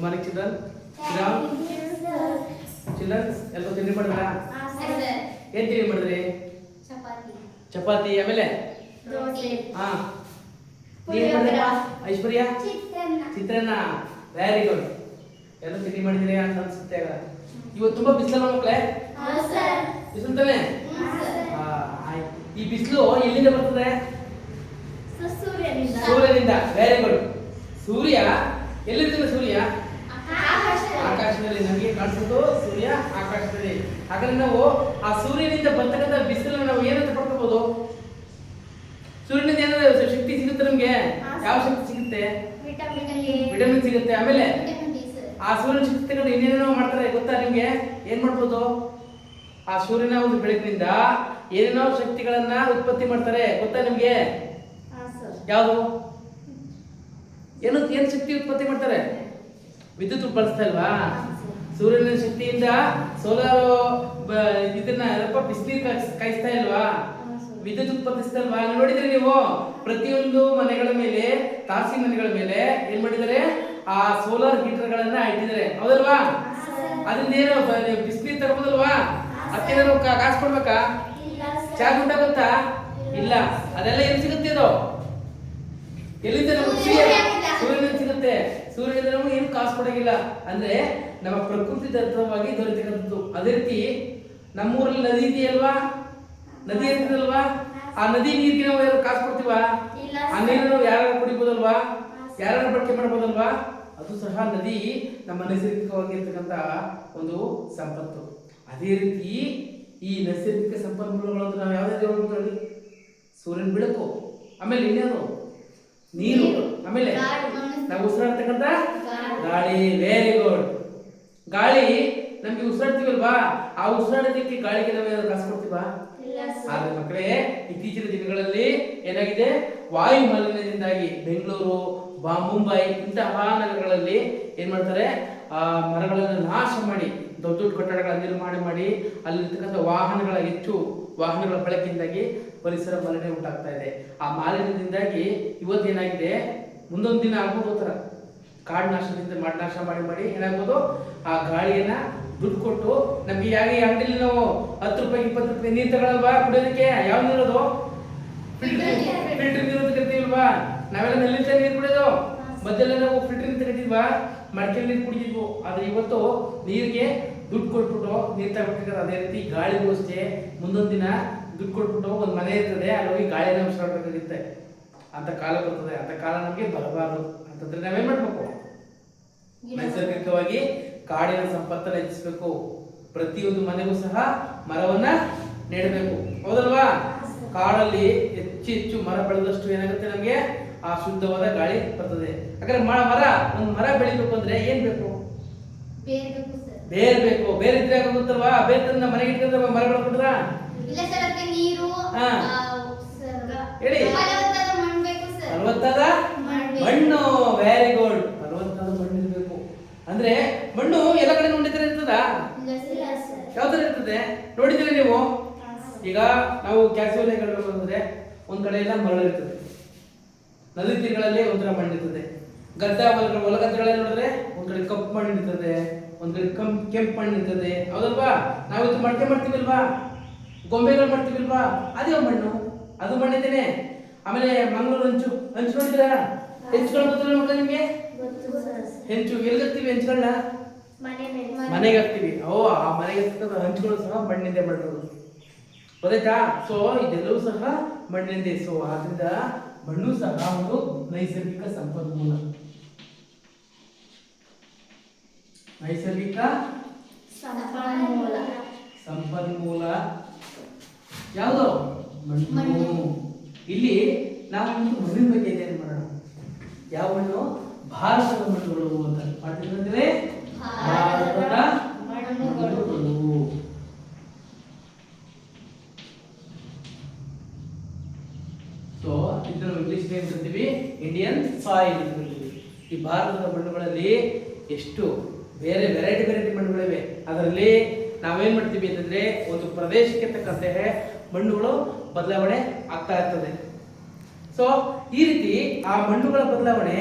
Morning children. Children ಎಲ್ಲ ತಿಂಡಿ ಮಾಡಿದ್ರಾ? ಏನ್ ತಿಂಡಿ ಮಾಡಿದ್ರಿ? ಚಪಾತಿ. ಆಮೇಲೆ ಹಾ ಐಶ್ವರ್ಯ ಚಿತ್ರಾನ್ನ. Very good. ಎಲ್ಲ ತಿಂಡಿ ಮಾಡಿದ್ರಿ ಅಂತ ಅನ್ಸುತ್ತೆ. ಇವತ್ತು ತುಂಬಾ ಬಿಸಿಲಲ್ಲ ಮಕ್ಕಳೇ? ಬಿಸಿಲು ತಾನೆ? ಈ ಬಿಸಿಲು ಎಲ್ಲಿಂದ ಬರ್ತದೆ? ಸೂರ್ಯನಿಂದ. Very good. ಸೂರ್ಯ ಎಲ್ಲಿರ್ತಾನೆ? ಸೂರ್ಯ ಆಕಾಶದಲ್ಲಿ. ನಮಗೆ ಕಾಣಿಸೋದು ಸೂರ್ಯ ಆಕಾಶದಲ್ಲಿ. ಹಾಗಾದ್ರೆ ನಾವು ಆ ಸೂರ್ಯನಿಂದ ಬರ್ತಕ್ಕಂಥ ಬಿಸಿಲನ್ನು ನಾವು ಏನಂತ ಪಡ್ಕೋಬಹುದು? ಸೂರ್ಯನಿಂದ ಏನಾದ್ರು ಶಕ್ತಿ ಸಿಗುತ್ತೆ ನಮ್ಗೆ? ಯಾವ ಶಕ್ತಿ ಸಿಗುತ್ತೆ? ವಿಟಮಿನ್ ಸಿಗುತ್ತೆ. ಆಮೇಲೆ ಆ ಸೂರ್ಯನ ಶಕ್ತಿ ತಗೊಂಡು ಏನೇನೋ ಮಾಡ್ತಾರೆ ಗೊತ್ತಾ ನಿಮ್ಗೆ? ಏನ್ ಮಾಡ್ಬೋದು? ಆ ಸೂರ್ಯನ ಒಂದು ಬೆಳಕಿನಿಂದ ಏನೇನೋ ಶಕ್ತಿಗಳನ್ನ ಉತ್ಪತ್ತಿ ಮಾಡ್ತಾರೆ ಗೊತ್ತಾ ನಿಮ್ಗೆ? ಯಾವುದು? ಏನು ಶಕ್ತಿ ಉತ್ಪತ್ತಿ ಮಾಡ್ತಾರೆ? ವಿದ್ಯುತ್ ಬಳಸ್ತಾ ಇಲ್ವಾ? ಸೂರ್ಯನ ಶಕ್ತಿಯಿಂದ ಸೋಲಾರ್ ಇದನ್ನ ಬಿಸಿನೀರು ಕಾಯಿಸ್ತಾ ಇಲ್ವಾ? ವಿದ್ಯುತ್ ಉತ್ಪಾದಿಸ್ತಾ ಇಲ್ವಾ? ನೋಡಿದ್ರೆ ನೀವು ಪ್ರತಿಯೊಂದು ಮನೆಗಳ ಮೇಲೆ, ತಾರಸಿ ಮನೆಗಳ ಮೇಲೆ ಏನ್ ಮಾಡಿದ್ದಾರೆ? ಆ ಸೋಲಾರ್ ಹೀಟರ್ ಗಳನ್ನ ಇಟ್ಟಿದ್ದಾರೆ. ಹೌದಲ್ವಾ? ಅದರಿಂದ ಏನು ಬಿಸಿನೀರು ತಗೋಬೋದಲ್ವಾ? ಅದಕ್ಕೆ ಕಾಸು ಕೊಡ್ಬೇಕಾ? ಚಾರ್ಜ್ ಉಂಟಾಗುತ್ತಾ? ಇಲ್ಲ. ಅದೆಲ್ಲ ಎಲ್ಲಿ ಸಿಗುತ್ತೆ? ಇದು ಎಲ್ಲಿಂದ? ಸೂರ್ಯನಿಂದ ಸಿಗುತ್ತೆ. ಸೂರ್ಯನಿಂದ ನಮಗೆ ಏನು ಕಾಸು ಕೊಡೋಗಿಲ್ಲ. ಅಂದ್ರೆ ನಮ್ಮ ಪ್ರಕೃತಿ ದತ್ತವಾಗಿ ದೊರೆತಿರೋದು. ಅದೇ ರೀತಿ ನಮ್ಮೂರಲ್ಲಿ ನದಿ ಇದೆಯಲ್ವಾ? ನದಿ ಇರ್ತದಲ್ವಾ? ಆ ನದಿ ನೀರಿಗೆ ನಾವು ಯಾರು ಕಾಸು ಕೊಡ್ತೀವಾ? ಆ ನೀರನ್ನು ನಾವು ಯಾರು ಕುಡಿಬೋದಲ್ವಾ? ಯಾರು ಬಳಕೆ ಮಾಡ್ಬೋದಲ್ವಾ? ಅದು ಸಹ ನದಿ ನಮ್ಮ ನೈಸರ್ಗಿಕವಾಗಿರ್ತಕ್ಕಂಥ ಒಂದು ಸಂಪತ್ತು. ಅದೇ ರೀತಿ ಈ ನೈಸರ್ಗಿಕ ಸಂಪನ್ಮೂಲಗಳನ್ನು ನಾವು ಯಾವ್ದಾದ್ರು ಹೇಳ್ಬೋದು? ಸೂರ್ಯನ ಬೆಳಕು, ಆಮೇಲೆ ಇನ್ಯಾವುದು? ನೀರು, ಆಮೇಲೆ ನಾವು ಉಸಿರಾಡ್ತಕ್ಕಂಥ ಗಾಳಿ. Very good. ಗಾಳಿ ನಮ್ಗೆ ಉಸಿರಾಡ್ತೀವಲ್ವಾ? ಆ ಉಸಿರಾಡೋದಕ್ಕೆ ಗಾಳಿಗೆ ನಾವು ಏನಾದ್ರು ಕಾಸು ಕೊಡ್ತೀವಾ? ಆದ್ರೆ ಮಕ್ಕಳೇ, ಇತ್ತೀಚಿನ ದಿನಗಳಲ್ಲಿ ಏನಾಗಿದೆ? ವಾಯು ಮಾಲಿನ್ಯದಿಂದಾಗಿ ಬೆಂಗಳೂರು, ಮುಂಬೈ ಇಂತಹ ನಗರಗಳಲ್ಲಿ ಏನ್ ಮಾಡ್ತಾರೆ? ಆ ಮರಗಳನ್ನು ನಾಶ ಮಾಡಿ ದೊಡ್ಡ ದೊಡ್ಡ ಕಟ್ಟಡಗಳ ನಿರ್ಮಾಣ ಮಾಡಿ ಅಲ್ಲಿರ್ತಕ್ಕಂಥ ಹೆಚ್ಚು ವಾಹನಗಳ ಬಳಕೆಯಿಂದಾಗಿ ಪರಿಸರ ಮಾಲಿನ್ಯ ಉಂಟಾಗ್ತಾ ಇದೆ. ಆ ಮಾಲಿನ್ಯದಿಂದಾಗಿ ಇವತ್ತೇನಾಗಿದೆ? ಮುಂದೊಂದು ದಿನ ಆಗ್ಬೋದು ತರ ಕಾಡು ನಾಶದಿಂದ ನಾಶ ಮಾಡಿ ಏನಾಗ್ಬೋದು? ಆ ಗಾಳಿಯನ್ನ ದುಡ್ಡು ಕೊಟ್ಟು ನಮ್ಗೆ ಯಾಕೆ ಅಂಗಡಿಯಲ್ಲಿ ನಾವು 10 ರೂಪಾಯಿ 20 ರೂಪಾಯಿ ನೀರು ತಗೊಳಲ್ವಾ ಕುಡಿಯೋದಕ್ಕೆ? ಯಾವ ನೀರದು? ಫಿಲ್ಟರ್ ನೀರು ಅಂತ ಕರಿತೀವಲ್ವಾ? ನಾವೆಲ್ಲ ನಲ್ಲಿಂದ ನೀರು ಕುಡಿಯೋದು. ಮೊದಲೆಲ್ಲ ನಾವು ಫಿಲ್ಟರ್ ನೀರು ತಗೊಂಡಿದ್ವಾ? ಮಡಿಕೆಯಲ್ಲಿ ನೀರು ಕುಡಿದಿದ್ವು. ಆದ್ರೆ ಇವತ್ತು ನೀರಿಗೆ ದುಡ್ಡು ಕೊಟ್ಬಿಟ್ಟು ನೀರು ತಗೊಳ್ತಿದ್ದಾರೆ. ಅದೇ ರೀತಿ ಗಾಳಿಗೂ ಅಷ್ಟೇ ಮುಂದೊಂದು ದಿನ ದುಡ್ಡು ಕೊಟ್ಬಿಟ್ಟು ಒಂದು ಮನೆ ಇರ್ತದೆ, ಅಲ್ಲಿ ಹೋಗಿ ಗಾಳಿನ ಉಸಿರಾಡಬೇಕಾಗುತ್ತೆ. ಅಂತ ಕಾಲ ಬರ್ತದೆ. ಅಂತ ಕಾಲ ನಮಗೆ ಬರಬಾರದು ಅಂತಂದ್ರೆ ನಾವೇನ್ ಮಾಡ್ಬೇಕು? ನೈಸರ್ಗಿಕವಾಗಿ ಕಾಡಿನ ಸಂಪತ್ತನ್ನು ಹೆಚ್ಚಿಸಬೇಕು. ಪ್ರತಿಯೊಂದು ಮನೆಗೂ ಸಹ ಮರವನ್ನ ನೆಡಬೇಕು. ಹೌದಲ್ವಾ? ಕಾಡಲ್ಲಿ ಹೆಚ್ಚು ಮರ ಬೆಳೆದಷ್ಟು ಏನಾಗುತ್ತೆ? ನಮಗೆ ಆ ಶುದ್ಧವಾದ ಗಾಳಿ ಬರ್ತದೆ. ಯಾಕಂದ್ರೆ ಒಂದು ಮರ ಬೆಳಿಬೇಕು ಅಂದ್ರೆ ಏನ್ ಬೇಕು? ಬೇರ್ ಬೇಕು. ಬೇರೆ ಇದ್ರೆ ಗೊತ್ತಲ್ವಾ? ಬೇರೆ ತಂದ ಮನೆಗೆ ಇಟ್ಕೊಂಡ್ರೆ ಮರ ಬೆಳ್ಕೊಂಡ್ರ ಹೇಳಿ. ಫಲವತ್ತಾದ ಮಣ್ಣು. Very good. ಫಲವತ್ತಾದ ಮಣ್ಣು ಇರಬೇಕು. ಅಂದ್ರೆ ಮಣ್ಣು ಎಲ್ಲ ಕಡೆ ಒಂದೇ ತರ ಇರ್ತದ? ಯಾವ ತರ ಇರ್ತದೆ ನೋಡಿದ್ರೆ ನೀವು? ಈಗ ನಾವು ಕ್ಯಾಸುವಲ್ ಹೇಳ್ಬೇಕು ಅಂದ್ರೆ ಒಂದ್ ಕಡೆ ಎಲ್ಲ ಮರಳು ಇರ್ತದೆ, ನದಿ ತೀರಗಳಲ್ಲಿ ಒಂಥರ ಮಣ್ಣು ಇರ್ತದೆ, ಹೊಲಗದ್ದೆಗಳಲ್ಲಿ ನೋಡಿದ್ರೆ ಒಂದ್ ಕಡೆ ಕಪ್ಪು ಮಣ್ಣು ಇರ್ತದೆ, ಒಂದ್ ಕಡೆ ಕೆಂಪು ಮಣ್ಣು ಇರ್ತದೆ. ಹೌದಲ್ವಾ? ನಾವು ಇದು ಮಡಕೆ ಮಾಡ್ತೀವಿಲ್ವಾ? ಗೊಂಬೆಗಳು ಮಾಡ್ತೀವಿಲ್ವಾ? ಅದೇ ಮಣ್ಣು. ಅದು ಮಣ್ಣಿದ್ದೇನೆ. ಆಮೇಲೆ ಮಂಗಳೂರು ಹಂಚು ನೋಡಿದ್ರ? ಹೆಂಚುಗಳು ಗೊತ್ತಿಲ್ಲ ಮಕ್ಕಳ ನಿಮ್ಗೆ? ಹೆಂಚು ಎಲ್ಲಿ ಹಾಕ್ತಿವಿ? ಹೆಂಚುಗಳನ್ನ ಮನೆಗೆ ಹಾಕ್ತಿವಿ. ಆ ಮನೆಗೆ ಹಾಕ್ತಕ್ಕಂಥ ಹಂಚುಗಳು ಸಹ ಮಣ್ಣಿಂದ ಮಾಡಿರೋದು. ಗೊತ್ತಾಯ್ತಾ? ಸೊ ಇದೆಲ್ಲವೂ ಸಹ ಮಣ್ಣಿಂದ. ಸೊ ಆದ್ರಿಂದ ಮಣ್ಣು ಸಹ ಒಂದು ನೈಸರ್ಗಿಕ ಸಂಪನ್ಮೂಲ. ನೈಸರ್ಗಿಕ ಸಂಪನ್ಮೂಲ ಯಾವುದು? ಮಣ್ಣು. ಇಲ್ಲಿ ನಾವು ಮಣ್ಣಿನ ಬಗ್ಗೆ ಏನು ಮಾಡೋಣ? ಯಾವ ಮಣ್ಣು? ಭಾರತದ ಮಣ್ಣುಗಳು ಅಂತ ಮಾಡ್ತಿದ್ರೆ ಭಾರತದ ಮಣ್ಣುಗಳು. ಸೊ ಇದನ್ನು ಇಂಗ್ಲಿಷ್ ಏನ್ ಅಂತೀವಿ? ಇಂಡಿಯನ್ ಸಾಯಿಲ್ ಅಂತ ಹೇಳ್ತೀವಿ. ಈ ಭಾರತದ ಮಣ್ಣುಗಳಲ್ಲಿ ಎಷ್ಟು ಬೇರೆ ವೆರೈಟಿ ಮಣ್ಣುಗಳಿವೆ. ಅದರಲ್ಲಿ ನಾವೇನ್ ಮಾಡ್ತೀವಿ ಅಂತಂದ್ರೆ ಒಂದು ಪ್ರದೇಶಕ್ಕೆ ತಕ್ಕಂತೆ ಮಣ್ಣುಗಳು ಬದಲಾವಣೆ ಆಗ್ತಾ ಇರ್ತದೆ. ಸೊ ಈ ರೀತಿ ಆ ಮಣ್ಣುಗಳ ಬದಲಾವಣೆ